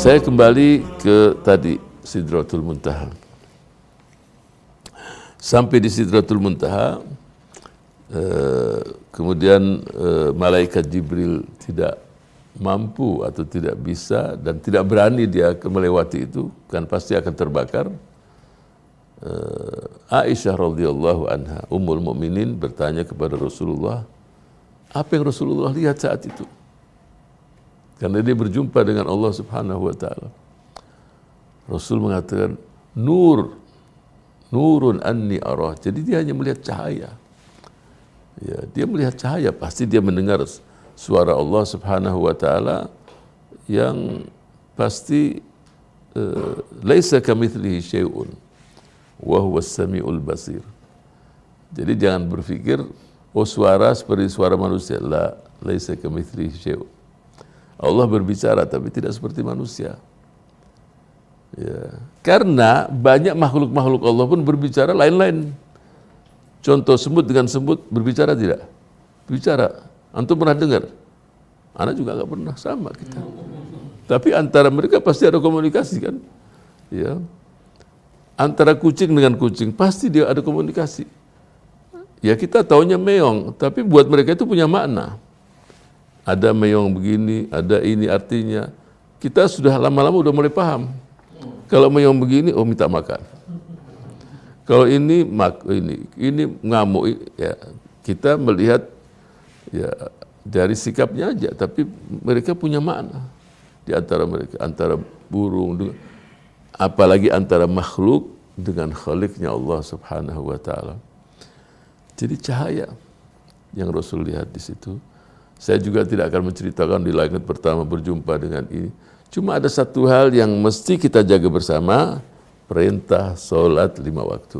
Saya kembali ke tadi Sidratul Muntaha. Sampai di Sidratul Muntaha, kemudian malaikat Jibril tidak mampu atau tidak bisa dan tidak berani dia melewati itu, kan pasti akan terbakar. Aisyah radhiyallahu anha, Ummul Mukminin, bertanya kepada Rasulullah, apa yang Rasulullah lihat saat itu? Karena dia berjumpa dengan Allah Subhanahu wa taala. Rasul mengatakan, nurun anni arah. Jadi dia hanya melihat cahaya. Ya, dia melihat cahaya, pasti dia mendengar suara Allah Subhanahu wa taala yang pasti laisa kamitslihi syai'un wa huwas samiul basir. Jadi jangan berpikir suara seperti suara manusia. La, laisa kamitslihi syai'un. Allah berbicara tapi tidak seperti manusia. Ya. Karena banyak makhluk-makhluk Allah pun berbicara lain-lain. Contoh semut dengan semut berbicara tidak? Bicara. Antum pernah dengar? Anak juga nggak pernah, sama kita. Tapi antara mereka pasti ada komunikasi kan? Ya. Antara kucing dengan kucing pasti dia ada komunikasi. Ya kita taunya meong, tapi buat mereka itu punya makna. Ada meong begini, ada ini artinya. Kita sudah lama-lama udah mulai paham. Kalau meong begini, oh minta makan. Kalau ini ngamuk, ya kita melihat ya dari sikapnya aja, tapi mereka punya makna di antara mereka, antara burung, apalagi antara makhluk dengan Khaliqnya Allah Subhanahu wa taala. Jadi cahaya yang Rasul lihat di situ. Saya juga tidak akan menceritakan di langit pertama berjumpa dengan ini. Cuma ada satu hal yang mesti kita jaga bersama, perintah sholat 5 waktu.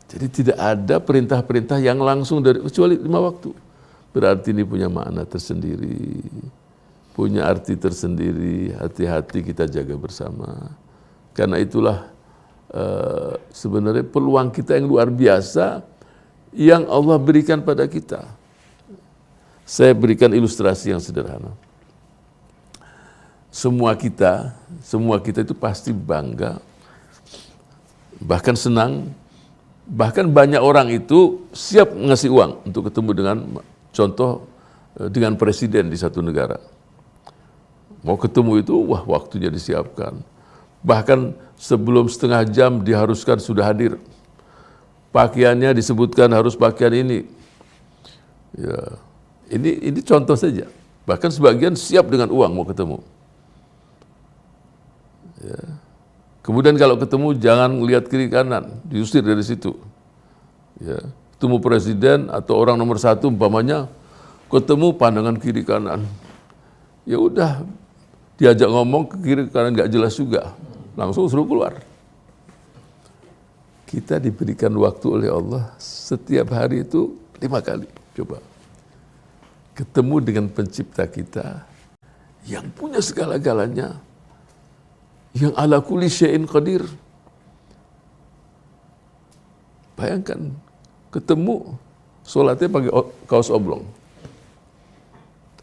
Jadi tidak ada perintah-perintah yang langsung dari kecuali 5 waktu. Berarti ini punya makna tersendiri, punya arti tersendiri. Hati-hati kita jaga bersama. Karena itulah sebenarnya peluang kita yang luar biasa yang Allah berikan pada kita. Saya berikan ilustrasi yang sederhana. Semua kita itu pasti bangga, bahkan senang, bahkan banyak orang itu siap ngasih uang untuk ketemu dengan, contoh, dengan presiden di satu negara. Mau ketemu itu, wah waktunya disiapkan. Bahkan sebelum setengah jam diharuskan sudah hadir. Pakaiannya disebutkan harus pakaian ini. Ya. Ini contoh saja. Bahkan sebagian siap dengan uang mau ketemu. Ya. Kemudian kalau ketemu jangan lihat kiri kanan, diusir dari situ. Ya. Ketemu presiden atau orang nomor 1 umpamanya, ketemu pandangan kiri kanan. Ya udah, diajak ngomong ke kiri kanan nggak jelas juga, langsung suruh keluar. Kita diberikan waktu oleh Allah setiap hari itu 5 kali. Coba. Ketemu dengan pencipta kita yang punya segala-galanya, yang ala kulli syai'in qadir. Bayangkan, ketemu sholatnya pakai kaos oblong.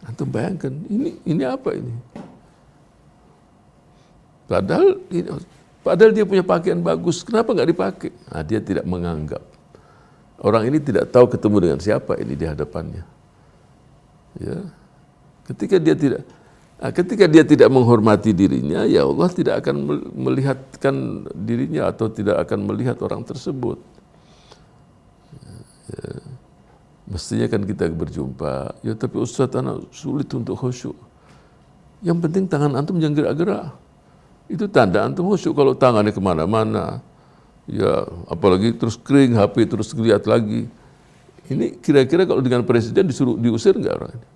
Antum bayangkan, ini apa ini? Padahal dia punya pakaian bagus, kenapa nggak dipakai? Nah, dia tidak menganggap. Orang ini tidak tahu ketemu dengan siapa ini di hadapannya. Ya. Ketika dia tidak menghormati dirinya, ya Allah tidak akan melihatkan dirinya atau tidak akan melihat orang tersebut. Ya. Mestinya kan kita berjumpa, ya tapi Ustaz anak sulit untuk khusyuk. Yang penting tangan antum jangan gerak-gerak. Itu tanda antum khusyuk kalau tangannya kemana-mana. Ya apalagi terus kering, HP terus lihat lagi. Ini kira-kira kalau dengan presiden disuruh diusir nggak orang ini?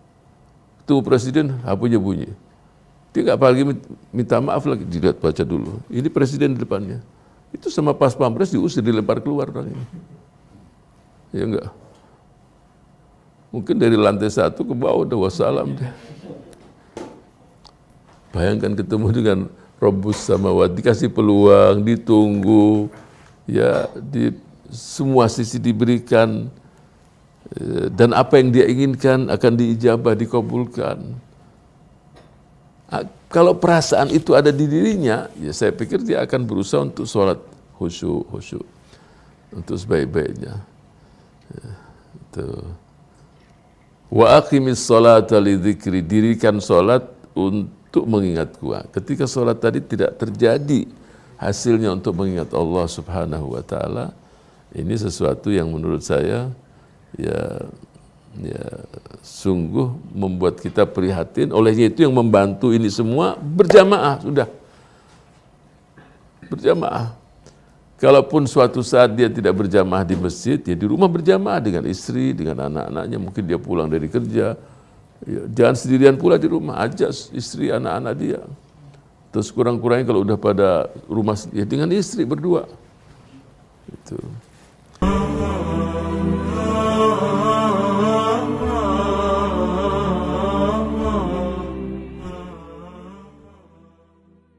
Tuh presiden HP-nya bunyi. Dia nggak apalagi minta maaf lagi, dilihat baca dulu. Ini presiden di depannya. Itu sama pas pampres diusir, dilempar keluar orang ini. Ya enggak? Mungkin dari lantai 1 ke bawah udah wassalam deh. Bayangkan ketemu dengan Rabbus Samawati, dikasih peluang, ditunggu, ya di semua sisi diberikan. Dan apa yang dia inginkan akan diijabah, dikabulkan. Kalau perasaan itu ada di dirinya, ya saya pikir dia akan berusaha untuk sholat khusyuk, untuk sebaik-baiknya. Ya, itu. Wa aqimis sholata lidzikri, dirikan sholat untuk mengingatku. Ketika sholat tadi tidak terjadi hasilnya untuk mengingat Allah Subhanahu wa taala, ini sesuatu yang menurut saya ya sungguh membuat kita prihatin. Olehnya itu yang membantu ini semua berjamaah, sudah berjamaah. Kalaupun suatu saat dia tidak berjamaah di masjid, ya di rumah berjamaah dengan istri, dengan anak-anaknya. Mungkin dia pulang dari kerja, ya, jangan sendirian pula di rumah, ajak istri, anak-anak dia. Terus kurang-kurangnya kalau udah pada rumah, ya dengan istri berdua. Itu.